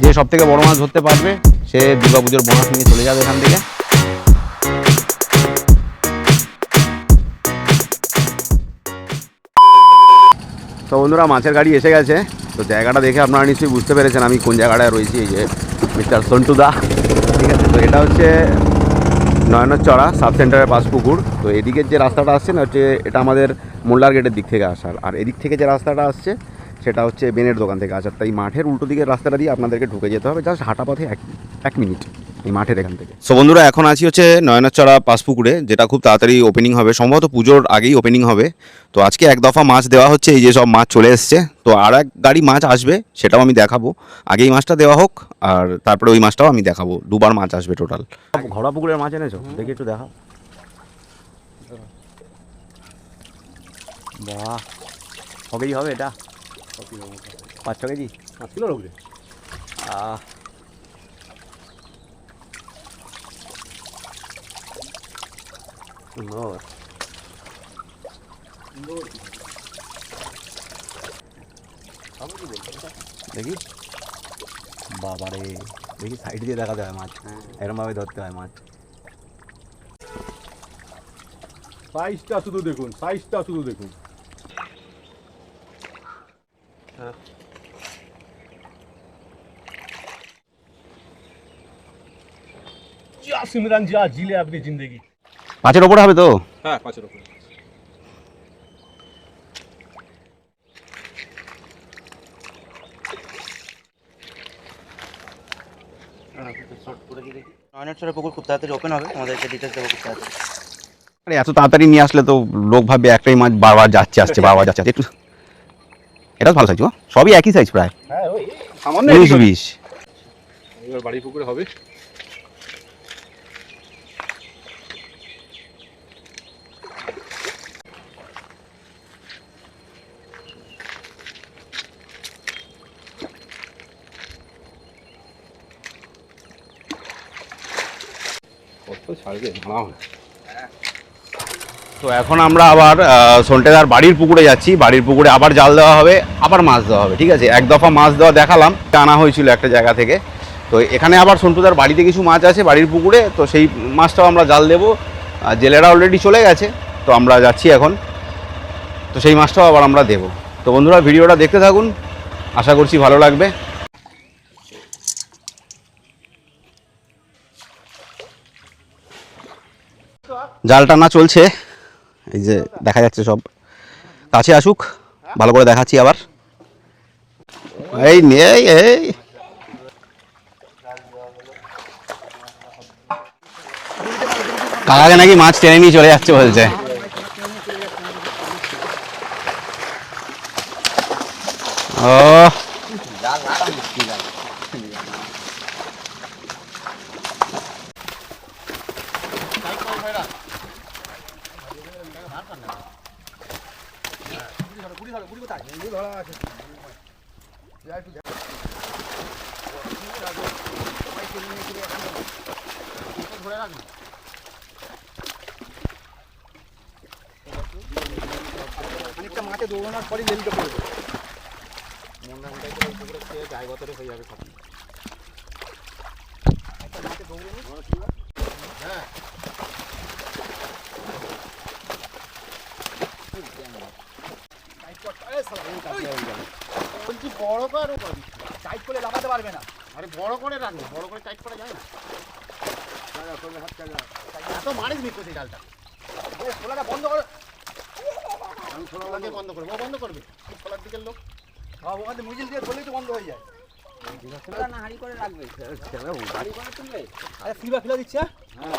যে সব থেকে বড় মাছ ধরতে পারবে সে দুর্গাপুজোর বোনাস নিয়ে চলে যাবে এখান থেকে। তো বন্ধুরা মাছের গাড়ি এসে গেছে। তো জায়গাটা দেখে আপনারা নিশ্চয়ই বুঝতে পেরেছেন আমি কোন জায়গাটায় রয়েছি। এই যে মিস্টার সন্টুদা, ঠিক আছে। তো এটা হচ্ছে নয়নচড়া সাব সেন্টারের পাশ পুকুর। তো এদিকের যে রাস্তাটা আসছে না হচ্ছে এটা আমাদের মোল্লার গেটের দিক থেকে আসার, আর এদিক থেকে যে রাস্তাটা আসছে সেটা হচ্ছে বেনের দোকান থেকে আসার। তাই মাঠের উল্টো দিকের রাস্তাটা দিয়ে আপনাদেরকে ঢুকে যেতে হবে, জাস্ট হাঁটা পথে এক মিনিট এই মাঠের এখান থেকে। সো বন্ধুরা এখন আছি হচ্ছে নয়নচড়া পাশপুকুরে, যেটা খুব তাড়াতাড়ি ওপেনিং হবে, সম্ভবত পুজোর আগেই ওপেনিং হবে। তো আজকে এক দফা মাছ দেওয়া হচ্ছে, এই যে সব মাছ চলে এসছে। তো আর এক গাড়ি মাছ আসবে, সেটাও আমি দেখাবো। আগেই মাছটা দেওয়া হোক আর তারপরে ওই মাছটাও আমি দেখাবো। দুবার মাছ আসবে টোটাল। ঘোড়া পুকুরের মাছ এনেছো, দেখি একটু দেখাও। বাহ, ক কেজি হবে এটা? 5-6 কেজি, 5 কিলোর উপরে। সুন্দর, দেখি বাবারে, দেখি সাইড দিয়ে দেখাতে হয় মাছ, এরমভাবে ধরতে হয় মাছ। সাইজটা শুধু দেখুন, সাইজটা শুধু দেখুন। যা সিমরান যা জিলে আপনি জিন্দেগি। 5-এর ওপরে হবে তো? হ্যাঁ, 5-এর উপরে। নয়নচড়া পুকুর খুব তাড়াতাড়ি ওপেন হবে, আমাদেরকে ডিটেলস দেবো খুব তাড়াতাড়ি। আরে এত তাড়াতাড়ি নিয়ে আসলে তো লোক ভাববে একটাই মাছ বারবার যাচ্ছে আসছে, বারবার যাচ্ছে আসছে। একটু এটা ভালো সাইজ, সবই একই সাইজ প্রায়, হ্যাঁ, ওই সামান্য 19-20। এবার বাড়ি পুকুরে হবে। কত ছাড়বে ভাড়া। তো এখন আমরা আবার সন্টেদার বাড়ির পুকুরে যাচ্ছি। বাড়ির পুকুরে আবার জাল দেওয়া হবে, আবার মাছ দেওয়া হবে, ঠিক আছে। এক দফা মাছ দেওয়া দেখালাম, আনা হয়েছিল একটা জায়গা থেকে। তো এখানে আবার সন্টুদার বাড়িতে কিছু মাছ আছে বাড়ির পুকুরে, তো সেই মাছটাও আমরা জাল দেবো। জেলেরা অলরেডি চলে গেছে, তো আমরা যাচ্ছি এখন। তো সেই মাছটাও আবার আমরা দেবো। তো বন্ধুরা ভিডিওটা দেখতে থাকুন, আশা করছি ভালো লাগবে। জাল টানা চলছে, এই যে দেখা যাচ্ছে সব। কাছে আসুক, ভালো করে দেখাচ্ছি আবার। এই নে, এই কাকাকে নাকি মাছ টেনে নিয়ে চলে যাচ্ছে বলছে। ও খানিকটা মাঠে দৌড়ানোর পরই লেলিটা পড়বে। মন্ডা মন্ডাই করে পুকুরে খেয়ে গায়ে গতরে হয়ে যাবে সব। একটা মাঠে দৌড়ানো, হ্যাঁ বলছি বড় করে টাইট করে লাগাতে পারবে না। আরে বড় করে রাখবে, বড় করে টাইট করা যায় না। এত মারিস নি কোথায় জালটা, খোলাটা বন্ধ করে। আমি খোলাকে বন্ধ করবো, ও বন্ধ করবে। খোলার দিকের লোক ওখানে মুজিল দিয়ে ধরলেই তো বন্ধ হয়ে যায়। না হাড়ি করে রাখবে, হাড়ি করে তুলবে। আরে ফিবা ফেলে দিচ্ছে। হ্যাঁ,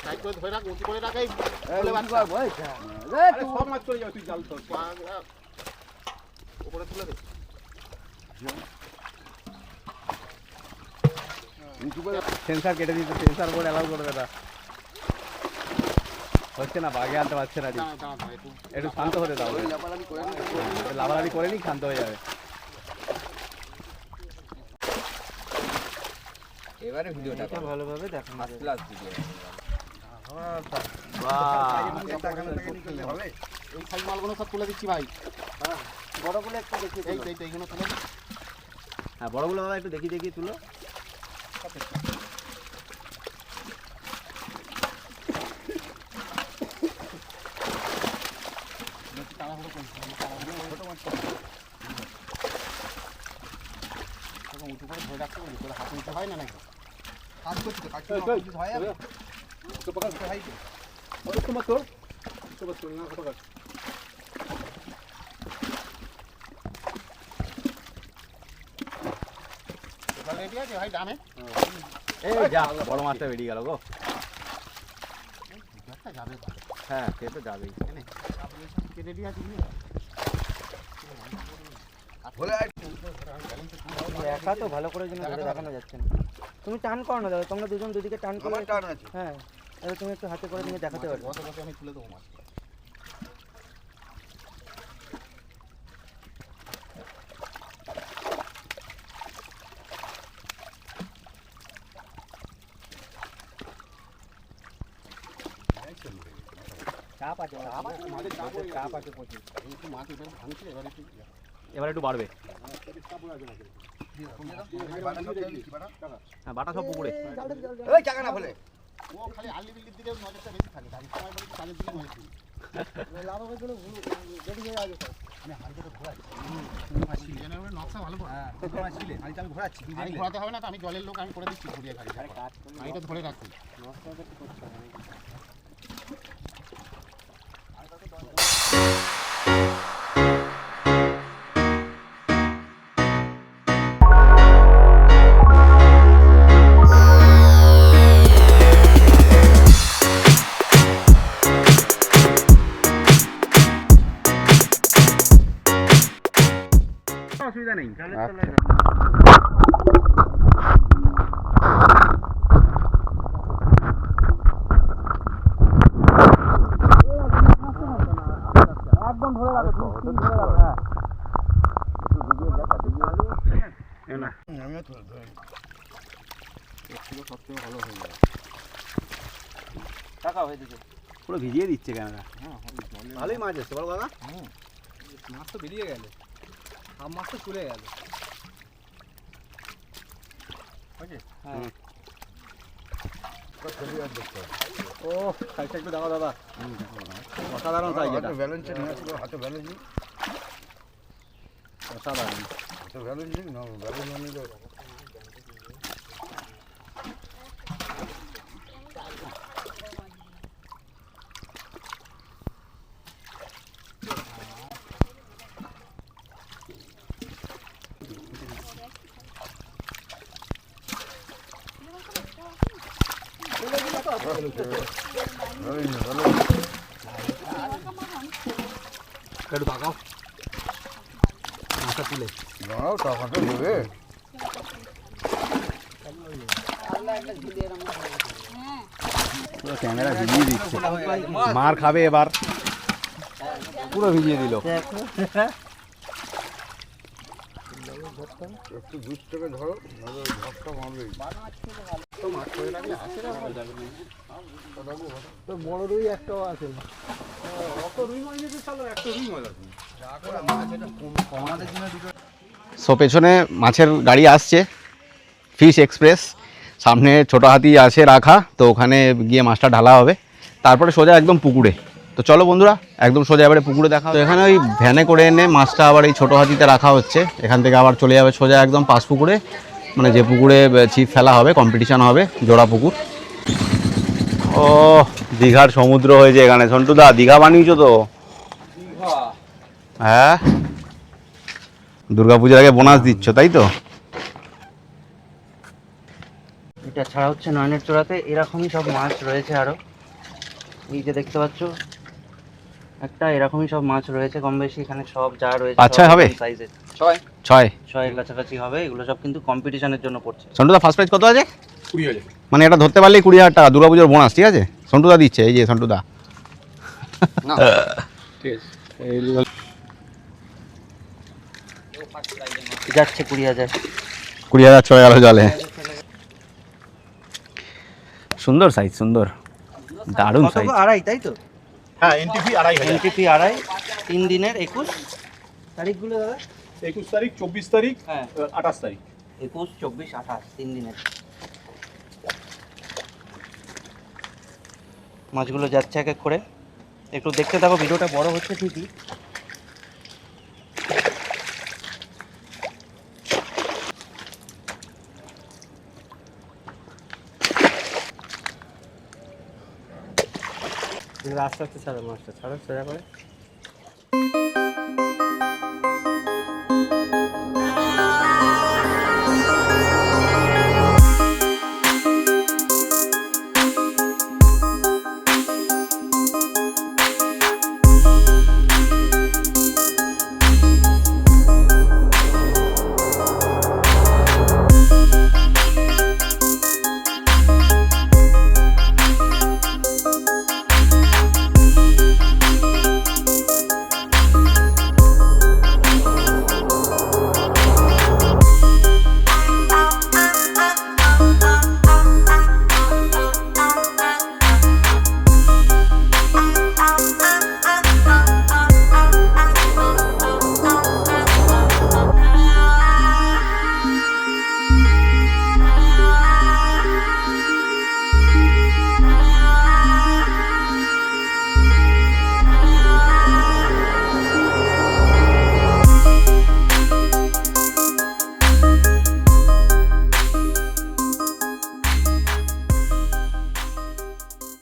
টাইট করে ধরে রাখ, উঁচু করে রাখাই বলে বাচ্চা বল। আরে সব মাছ চলে যাবে, তুই জাল তোর উপরে তুলে দে। সেন্সার কেটে দিতে, সেন্সার বোর্ড অ্যালাউ করবে না। হচ্ছে না, বাগে আনতে পারছে না। একটু শান্ত হতে দাও, লাভালাভি করে নি, শান্ত হয়ে যাবে। এবারে ভিডিওটা ভালোভাবে দেখো, ফার্স্ট ক্লাস ভিডিও। এই সাইজ মালগুলো সব তুলে দিচ্ছি ভাই। বড়গুলো একটু দেখি, এইগুলো তুলে দিচ্ছি। হ্যাঁ বড়গুলো দাদা একটু দেখি দেখি তুলো। উঁচু করে ধরে রাখতে পারি, তোর হাত উঁচু হয় না নাকি? কাজ করছি তো, কাজ এই, করছি এই, হয় এই, तो पकड़ इसको मत तोड़, इसको मत तोड़ना, पकड़। রেডি আছে ভাই ডামে? এই যা বড় মাছটা বেরিয়ে গেল গো। একটা যাবে হ্যাঁ সে তো যাবেই। রেডি আছে কি? একা তো ভালো করে যেন ধরে দেখানো যাচ্ছে না। তুমি টান করো না দাদা, তোমরা দুজন দুদিকে টান করো। আমার টান আছে। হ্যাঁ তাহলে তুমি একটু হাতে করে নিয়ে দেখাতে পারবে। গত বছর আমি তুলে দেবো মাছ। চাপ আছে, চাপ আছে প্রচুর। একটু মাছ এবার ভাঙছে, এবার একটু এবার একটু বাড়বে। হ্যাঁ বাটা সব পুকুরে। ওই চাকা না বলে ও খালি আলি বিলির দিকে নজরটা বেশি থাকে, তাই সময় বলে কাজের দিকে নজর দিই। লাভের জন্য রেডি হয়ে আছে স্যার। আমি হালকা তো ঘোরাচ্ছি, জেনে নকশা ভালো করে। হ্যাঁ তো তোমার ছিলে হালকা আমি ঘোরাচ্ছি, আমি ঘোরাতে হবে না তো, আমি জলের লোক, আমি করে দিচ্ছি ঘুরিয়ে গাড়ি। আমি তো ধরে রাখছি। নকশাটা কি করতে হবে? অসুবিধা নেই। একদম ধরে রাখো, তুমি ধরে রাখো। হ্যাঁ আমিও ধরে ধরে একটু সবথেকে ভালো হয়ে যাবে। টাকা হয়ে দিচ্ছে। পুরো ভিজিয়ে দিচ্ছে ক্যামেরা। হ্যাঁ জলে ভালোই মাছ এসছে বলো দাদা। মাছ তো বেরিয়ে গেল, সব মাছ তো চলে গেল। হ্যাঁ ও সাইজটা একটু দেখো দাদা, অসাধারণ সাইজ এটা, ব্যালেন্স নিয়ে আসলো, হাতে ব্যালেন্স নেই, অসাধারণ। হাতে ব্যালেন্স নেই না, ব্যালেন্স না নিলে একটু তাকাও মাছটা তুলে। দাঁড়াও, টাকাটা দেবে। পুরো ক্যামেরা ভিজিয়ে দিচ্ছে, মার খাবে এবার। পুরো ভিজিয়ে দিল। একটু দূর থেকে ধরো, নাহলে ঝড়টা মারবেই। তো মাছ করে রাখলে আসে না, ভালো যাবে না। তো বড় রুই একটাও আছে না। অত রুই মাছ নিয়ে চলো, একটা রুই মাছ আছে। আমাদের জন্য দুটো সো পেছনে মাছের গাড়ি আসছে, ফিশ এক্সপ্রেস। সামনে ছোট হাতি আছে রাখা, তো ওখানে গিয়ে মাছটা ঢালা হবে, তারপরে সোজা একদম পুকুরে। তো চলো বন্ধুরা, একদম সোজা এবারে পুকুরে দেখা। তো এখানে ওই ভ্যানে করে এনে মাছটা আবার এই ছোট হাতিতে রাখা হচ্ছে, এখান থেকে আবার চলে যাবে সোজা একদম পাশ পুকুরে, মানে যে পুকুরে ছিপ ফেলা হবে, কম্পিটিশান হবে, জোড়া পুকুর। ও দীঘার সমুদ্র হয়েছে এখানে। সন্টুদা দীঘা বানিয়েছো তো? হ্যাঁ, দুর্গাপূজার আগে বোনাস দিচ্ছ তাই তো? এটা ছাড়া হচ্ছে নয়নের চূড়াতে এরকমই সব মাছ রয়েছে আরো। এই যে দেখতে পাচ্ছ একটা এরকমই সব মাছ রয়েছে কম বেশি, এখানে সব যা রয়েছে আচ্ছা হবে সাইজের। 6 এর কাছাকাছি হবে। এগুলো সব কিন্তু কম্পিটিশনের জন্য পড়ছে। সন্টুদা ফার্স্ট প্রাইজ কত আছে? 20,000। মানে এটা ধরতে পারলেই 20,000 টাকা দুর্গাপুজোর বোনাস, ঠিক আছে? সন্টুদা দিচ্ছে, এই যে সন্টুদা। ঠিক আছে, যাচ্ছে 20,000। 20,000 চলে গেল জলে। সুন্দর সাইজ, সুন্দর, দারুণ সাইজ। আড়াই তাই তো? হ্যাঁ এনটিপি 2,500। এনটিপি আড়াই, 3 দিনের 21 তারিখগুলো দাদা। 21 তারিখ, 24 তারিখ, হ্যাঁ 28 তারিখ। 21, 24, 28 3 দিনের মাছগুলো যাচ্ছে এক এক করে। একটু দেখতে থাকো, ভিডিওটা বড় হচ্ছে ঠিকই। আস্তে আস্তে ছাড়ো মাছটা, ছাড়ো সোজা করে।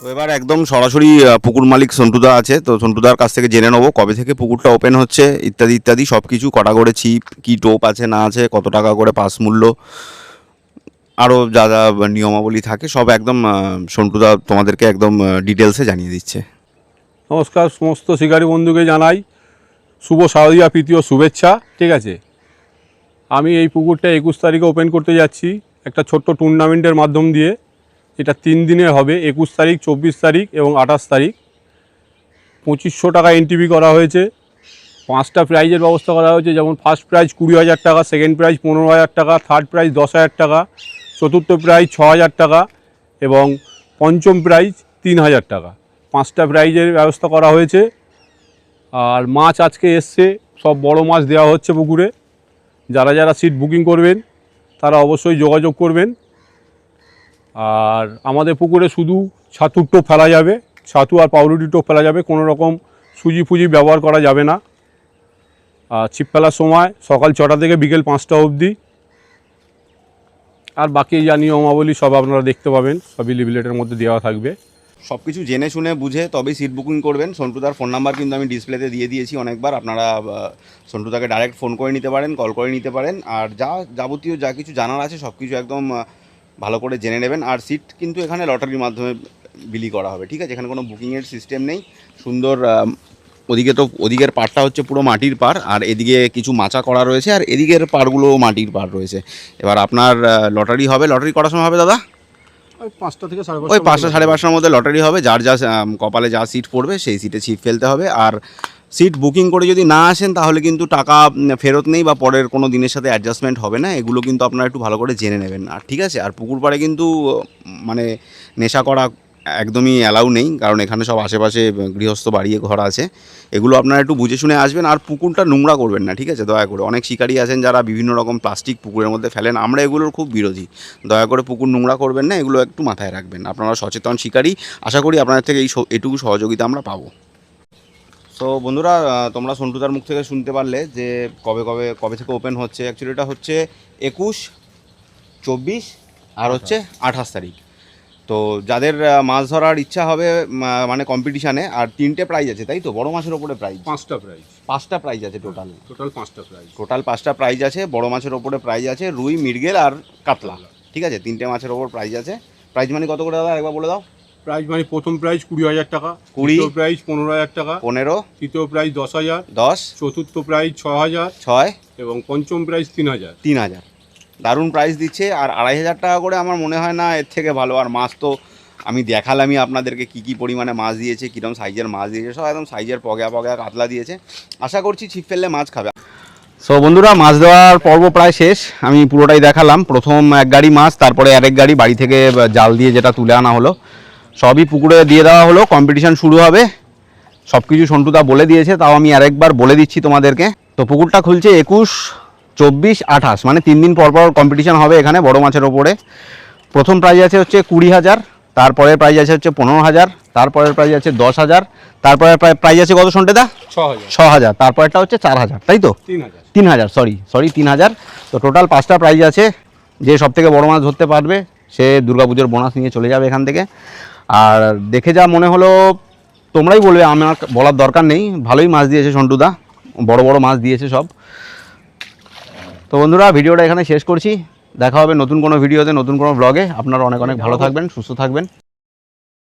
তো এবার একদম সরাসরি পুকুর মালিক সন্টুদা আছে, তো সন্টুদার কাছ থেকে জেনে নেবো কবে থেকে পুকুরটা ওপেন হচ্ছে ইত্যাদি ইত্যাদি সব কিছু, কটা করে ছিপ, কী টোপ আছে না আছে, কত টাকা করে পাস মূল্য, আরও যা যা নিয়মাবলী থাকে সব একদম সন্টুদা তোমাদেরকে একদম ডিটেলসে জানিয়ে দিচ্ছে। নমস্কার, সমস্ত শিকারী বন্ধুকে জানাই শুভ শারদীয়া প্রীতি ও শুভেচ্ছা। ঠিক আছে, আমি এই পুকুরটা 21 তারিখে ওপেন করতে যাচ্ছি একটা ছোট্ট টুর্নামেন্টের মাধ্যম দিয়ে। এটা 3 দিনের হবে, 21 তারিখ, 24 তারিখ এবং 28 তারিখ। 2500 টাকা এন্ট্রি করা হয়েছে। 5টা প্রাইজের ব্যবস্থা করা হয়েছে, যেমন ফার্স্ট প্রাইজ 20,000 টাকা, সেকেন্ড প্রাইজ 15,000 টাকা, থার্ড প্রাইজ 10,000 টাকা, চতুর্থ প্রাইজ 6,000 টাকা এবং পঞ্চম প্রাইজ 3,000 টাকা। 5টা প্রাইজের ব্যবস্থা করা হয়েছে। আর মাছ আজকে এসছে, সব বড় মাছ দেওয়া হচ্ছে পুকুরে। যারা যারা সিট বুকিং করবেন তারা অবশ্যই যোগাযোগ করবেন। আর আমাদের পুকুরে শুধু ছাতুর টোপ ফেলা যাবে, ছাতু আর পাউরুটি টোপ ফেলা যাবে, কোনো রকম সুজি ফুজি ব্যবহার করা যাবে না। আর ছিপ ফেলার সময় সকাল 6টা থেকে বিকেল 5টা অবধি। আর বাকি যা নিয়মাবলী সব আপনারা দেখতে পাবেন, সবই লিফলেটের মধ্যে দেওয়া থাকবে। সব কিছু জেনে শুনে বুঝে তবেই সিট বুকিং করবেন। সন্টুদার ফোন নাম্বার কিন্তু আমি ডিসপ্লেতে দিয়ে দিয়েছি অনেকবার, আপনারা সন্টুদাকে ডাইরেক্ট ফোন করে নিতে পারেন, কল করে নিতে পারেন। আর যাবতীয় যা কিছু জানার আছে সব কিছু একদম ভালো করে জেনে নেবেন। আর সিট কিন্তু এখানে লটারির মাধ্যমে বিলি করা হবে, ঠিক আছে, এখানে কোনো বুকিংয়ের সিস্টেম নেই। সুন্দর ওদিকে তো ওদিকের পাড়টা হচ্ছে পুরো মাটির পাড়, আর এদিকে কিছু মাচা করা রয়েছে, আর এদিকের পাড়গুলো মাটির পাড় রয়েছে। এবার আপনার লটারি হবে, লটারি করার সময় হবে দাদা ওই 5টা থেকে 5:30। ওই 5টা 5:30টার মধ্যে লটারি হবে। যার যা কপালে যা সিট পড়বে সেই সিটে ছিপ ফেলতে হবে। আর সিট বুকিং করে যদি না আসেন তাহলে কিন্তু টাকা ফেরত নেই বা পরের কোনো দিনের সাথে অ্যাডজাস্টমেন্ট হবে না। এগুলো কিন্তু আপনারা একটু ভালো করে জেনে নেবেন। আর ঠিক আছে, আর পুকুর পাড়ে কিন্তু মানে নেশা করা একদমই অ্যালাউ নেই, কারণ এখানে সব আশেপাশে গৃহস্থ বাড়ি ঘর আছে। এগুলো আপনারা একটু বুঝে শুনে আসবেন। আর পুকুরটা নোংরা করবেন না, ঠিক আছে, দয়া করে। অনেক শিকারী আছেন যারা বিভিন্ন রকম প্লাস্টিক পুকুরের মধ্যে ফেলেন, আমরা এগুলোর খুব বিরোধী। দয়া করে পুকুর নোংরা করবেন না, এগুলো একটু মাথায় রাখবেন। আপনারা সচেতন শিকারী, আশা করি আপনাদের থেকে এটুকু সহযোগিতা আমরা পাবো। তো বন্ধুরা, তোমরা সন্টুদার মুখ থেকে শুনতে পারলে যে কবে থেকে ওপেন হচ্ছে। অ্যাকচুয়ালি এটা হচ্ছে 21, 24 আর হচ্ছে 28 তারিখ। তো যাদের মাছ ধরার ইচ্ছা হবে মানে কম্পিটিশানে, আর 3টে প্রাইজ আছে, তাই তো? বড় মাছের ওপরে প্রাইজ 5টা প্রাইজ, 5টা প্রাইজ আছে টোটাল 5টা প্রাইজ, টোটাল 5টা প্রাইজ আছে। বড় মাছের ওপরে প্রাইজ আছে রুই, মৃগেল আর কাতলা, ঠিক আছে, 3টে মাছের ওপর প্রাইজ আছে। প্রাইজ মানে কত করে দাদা একবার বলে দাও? প্রাইজ মানে প্রথম প্রাইজ 20,000 টাকা, 20, দ্বিতীয় প্রাইজ 15,000 টাকা, 15, তৃতীয় প্রাইজ 10,000, 10, চতুর্থ প্রাইজ 6,000 6, এবং পঞ্চম প্রাইজ 3,000। 3,000। দারুণ প্রাইজ দিচ্ছে। আর 2,500 টাকা করে আমার মনে হয় না এর থেকে ভালো। আর মাছ তো আমি দেখালামই আপনাদেরকে কী কী পরিমাণে মাছ দিয়েছে, কীরকম সাইজের মাছ দিয়েছে, সব একদম সাইজের পগা কাতলা দিয়েছে। আশা করছি ছিপ ফেললে মাছ খাবে। সো বন্ধুরা, মাছ দেওয়ার পর্ব প্রায় শেষ। আমি পুরোটাই দেখালাম। প্রথম এক গাড়ি মাছ, তারপরে আরেক গাড়ি বাড়ি থেকে জাল দিয়ে যেটা তুলে আনা হলো, সবই পুকুরে দিয়ে দেওয়া হলো। কম্পিটিশান শুরু হবে, সব কিছু সন্টুদা বলে দিয়েছে, তাও আমি আরেকবার বলে দিচ্ছি তোমাদেরকে। তো পুকুরটা খুলছে 21, 24, 28 মানে 3 দিন পর পর কম্পিটিশান হবে এখানে বড় মাছের ওপরে। প্রথম প্রাইজ আছে হচ্ছে 20,000, তারপরের প্রাইজ আছে হচ্ছে 15,000, তারপরের প্রাইজ আছে 10,000, তারপরের প্রাইজ আছে কত সন্টেদা? 6,000, তারপরেরটা হচ্ছে 4,000, তাই তো? 3,000, সরি 3,000। তো টোটাল 5টা প্রাইজ আছে। যে সব থেকে বড়ো মাছ ধরতে পারবে সে দুর্গাপুজোর বোনাস নিয়ে চলে যাবে এখান থেকে। আর দেখে যা মনে হলো, তোমরাই বলবে, আমার বলার দরকার নেই, ভালোই মাছ দিয়েছে সন্টুদা, বড় বড় মাছ দিয়েছে সব। তো বন্ধুরা, ভিডিওটা এখানে শেষ করছি। দেখা হবে নতুন কোনো ভিডিওতে, নতুন কোনো ব্লগে। আপনারা অনেক অনেক ভালো থাকবেন, সুস্থ থাকবেন।